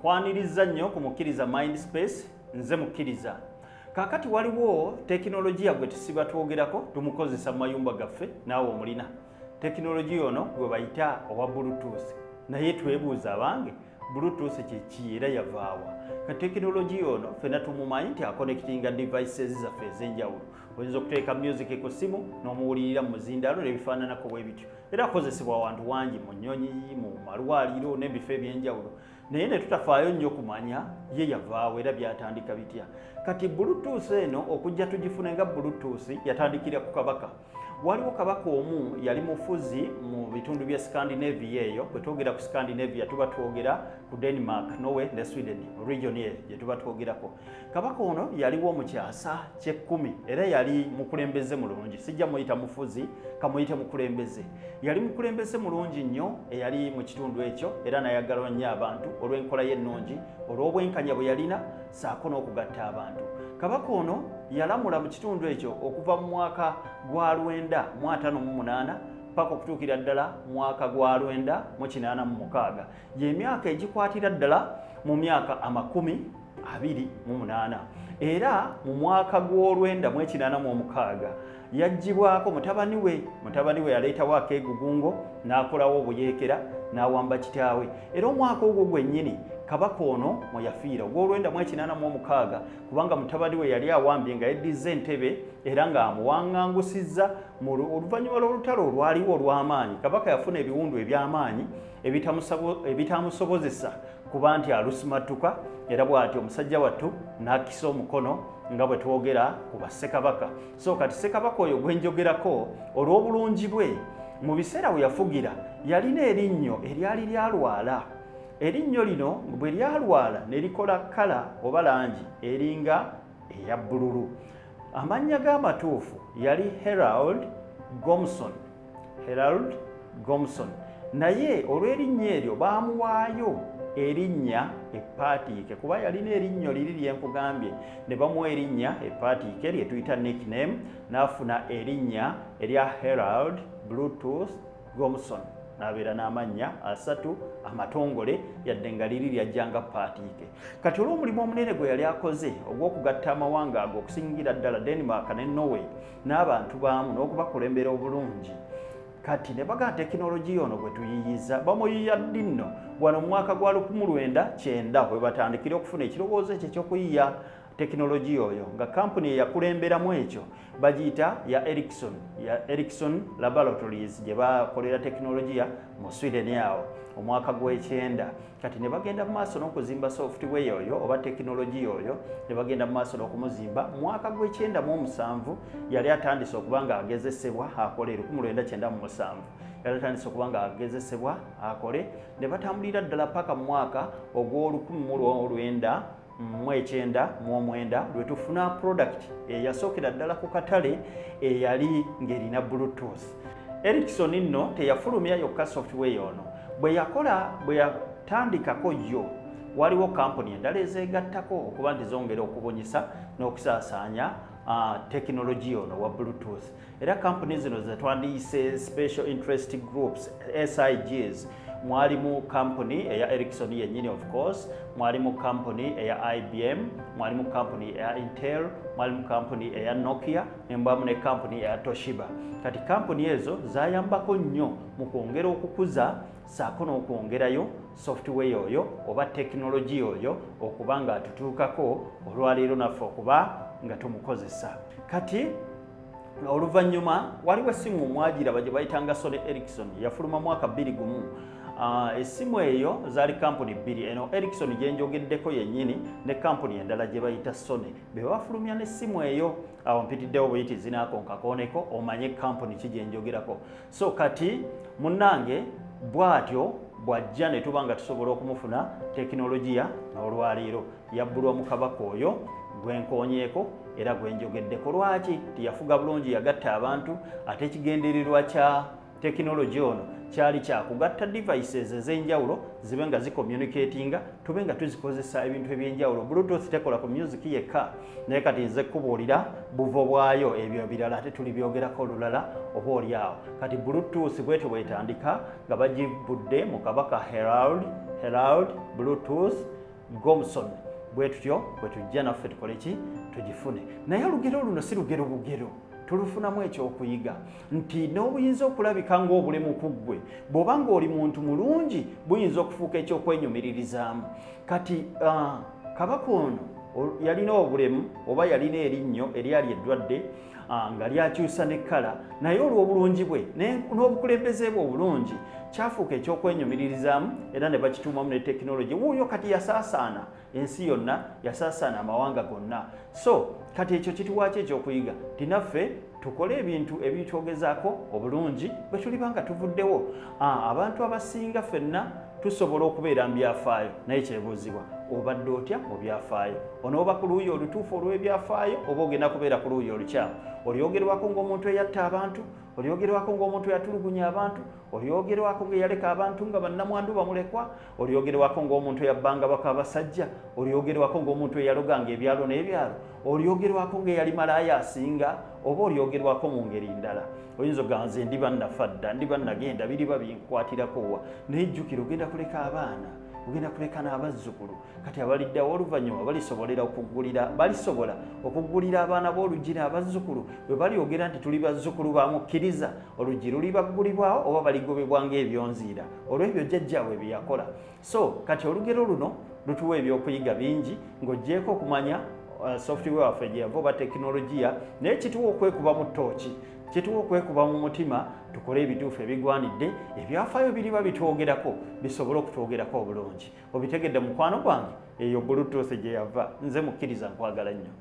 Kwaniriza nnyo kumukiriza Mindspace, nze mukkiriza. Kakati waliwo tekinologiya gwe tusiba twogerako tumukozesa mu mayumba gaffe naawe omulina. Tekinologiya ono gwe bayita owa Bluetooth. Naye twebuuza abange Bluetooth kiki era yavaawa? Ka tekinologiya ono ffenna tumumanyi nti akonekitinga devices zaffe ez'enjawulo. Oyinza okuteeka music ku ssimu n'omuwulirira mu muzindaalo n'ebifaananako bwe bityo. Era akozesebwa awantu wangi mu nnyonyi, mu malwaliro n'ebifo eby'enjawulo. Naye ne tutafaayo nnyo kumanya ye yavaawo era byatandika bitya. Kati Bluetooth eno okujja tugifune nga Bluetooth yatandikira ku Kabaka. Waliwo Kabaka omu yali mufuzi mu bitundu bya Scandinavia eyo. Bwe twogera ku Scandinavia tuba twogera ku Denmark, Norway ne Sweden, region eyo gye tuba twogerako. Kabaka ono yaliwo mu kyasa ky'ekkumi era yali mukulembeze mulungi. Sijja muyita mufuzi, kamuyite mukulembeze. Yali mukulembeze mulungi nnyo eyali mu kitundu ekyo era nayagalwa nnyo abantu olw'enkola ye ennungi, olw'obwenkanya bwe yalina saako n'okugatta abantu. Kabaka ono yalamula mu kitundu ekyo okuva mu mwaka gwa 1958 paka okutuukira ddala mwaka gwa 1986. Y'emyaka egikwatira ddala mu myaka 28. Era mu mwaka gw'olwenda-1986 yaggyibwako mutabani we yaleetawo akeegugungo n'akolawo obuyeekera n'awamba kitaawe. Era omwaka ogwo gwennyini Kabaka ono mwe yafiira ogw'olwenda-1986 kubanga mutabani we yali awambye nga yeddiza entebe era ng'amuwaŋŋangusizza mu oluvannyuma lw'olutalo olwaliwo olw'amaanyi. Kabaka yafuna ebiwundu eby'amaanyi ebitamusobozesa kuba nti alusimattuka era bw'atyo omusajja wattu n'akisa omukono nga bwe twogera ku bassekabaka. So kati ssekabaka oyo gwe njogerako olw'obulungi bwe mu biseera bwe yafugira yalina erinnyo eryali lyalwala. Erinnyo lino bwe lyalwala ne likola kkala oba langi eringa eya bbululu. Amannya g'amatuufu yali Harold Gomson. Naye olw'erinnya eryo baamuwaayo erinnya epaatiike kuba yalina erinnyo liri lyenkugambye ne bamuwa erinnya epaatiike lye tuyita nickname n'afuna erinnya erya Harold Bluetooth Gomson. N'abeera n'amannya 3 amatongole yadde nga liri lyajjanga paatiike. Kati olw'omulimu omunene gwe yali akoze ogw'okugatta amawanga ago okusingira ddala Denmark ne Norway n'abantu baamu n'okubakulembera obulungi, kati ne baga tekinologiya ono gwe tuyiyiza bamuyiya ddi nno wano mu mwaka gwa 1990 bwe batandikira okufuna ekirowoozo ekyo eky'okuyiya tekinologiya oyo nga kampuni eyakulemberamu ekyo bagiyita ya Ericsson Laboratories gye bakolera tekinologiya mu Sweden awo omwaka gw'90. Kati ne bagenda mu maaso n'okuzimba software oyo oba tekinologiya oyo ne bagenda mu maaso n'okumuzimba. Mu mwaka gw'97 yali atandise okuba nga agezesebwa akole 1997 yali atandise okuba nga agezesebwa akole ne batambulira ddala paka mu mwaka ogw'1999 lwe tufuna product eyasookera ddala ku katale eyali ng'erina Bluetooth. Ericsson nno teyafulumya yokka software ono. Bwe yatandikako yo waliwo kampuni endala ezeegattako okuba nti zongera okubunyisa n'okusaasaanya tekinologiya ono wa Bluetooth. Era kampuni zino ze twandiyise special interest groups SIGs. Mwalimu kampuni eya Ericsson yennyini of course, mwalimu kampuni eya IBM, mwalimu kampuni eya Intel, mwalimu kampuni eya Nokia, nembamu ne kampuni eya Toshiba. Kati kampuni ezo zayambako nnyo mu kwongera okukuza saako n'okwongerayo software oyo oba tekinologiya oyo okuba nga atutuukako olwaleero naffe okuba nga tumukozesa. Kati oluvannyuma waliwo essimu mwagiraba gye bayitanga Sony Ericsson yafuluma mwaka 2001. Essimu eyo zaali kampuni bbiri, eno Ericsson gye njogeddeko yennyini ne kampuni endala gye bayita Sony. Be bafulumya n'essimu eyo awo mpitiddewo buyiti zinaakonkakooneko omanye kampuni ki gye njogerako. So kati munnange bw'atyo bw'ajja ne tuba nga tusobola okumufuna tekinologiya n'olwaleero yabbulwa mu Kabaka oyo gwenkoonyeeko era gwenjogeddeko. Lwaki? Tiyafuga bulungi, yagatta abantu, ate ekigendererwa kya tekinologiya ono kyali kyakugatta devices ez'enjawulo zibe nga zicommunicatinga, tube nga tuzikozesa ebintu eby'enjawulo. Bluetooth tekola ku music yekka, naye kati nze kubuulira buvo bwayo ebyo birala ate tuli byogerako olulala oba oli awo. Kati Bluetooth bwetyo bwetandika nga bagibudde mu Kabaka Harold Bluetooth Gomson bwe tutyo bwe tujja naffe tukole ki tugifune naye olugero luno si lugero bugero tulufunamu ekyokuyiga nti n'obuyinza okulabika ng'obulemu ku ggwe bw'oba ng'oli muntu mulungi buyinza okufuuka ekyokwenyumiririzaamu kati kabaka ono yalina obulemu oba yalina erinnyo eryali eddwadde nga lyakyusa n'ekkala naye olw'obulungi bwe n'obukulembeze bwe obulungi kyafuuka ekyokwenyumiririzaamu era ne bakituumamu ne tekinologi wuuyo kati yasaasaana ensi yonna yasaasaana amawanga gonna so kati ekyo kituwaaki ekyokuyiga tinaffe tukole ebintu ebitwogezaako obulungi bwe tuliba nga tuvuddewo abantu abasinga ffenna tusobola okubeera mu byafaayo naye kyebuuzibwa obadde otya mu byafaayo onooba ku luuyi olutuufu olw'ebyafaayo oba ogenda kubeera ku luuyi olukyamu olyogerwako ng'omuntu eyatta abantu olyogerwako ng'omuntu eyatulugunya abantu olyogerwako ng'eyaleka abantu nga bannamwandu bamulekwa olyogerwako ng'omuntu eyabbanga baka abasajja olyogerwako ng'omuntu eyaloganga ebyalo n'ebyalo olyogerwako ng'eyali malaaya asinga oba olyogerwako mu ngeri ndala oyinza oganze ndi bannafadda ndi bannagenda biriba binkwatirako wa naye jjukira ogenda kuleka abaana ogenda kuleka n'abazzukulu kati abaliddawo oluvannyuma balisobola okuggulira abaana b'oluggi abazzukulu bwe balyogera nti tuli bazzukulu bamukkiriza oluggi luli baggulibwawo oba baligobebwa ng'ebyonziira olw'ebyo jjajjaabwe bye yakola so kati olugero luno lutuwa ebyokuyiga bingi ng'oggyeko okumanya software waffe gye yava oba tekinologiya naye kituwa okwekuba mu ttooki kituwa okwekuba mu mutima tukole ebituufu ebigwanidde ebyafaayo biriba bitwogerako bisobole okutwogerako obulungi obitegedde mukwano gwange eyo Bluetooth gye yava nze mukkiriza nkwagala nnyo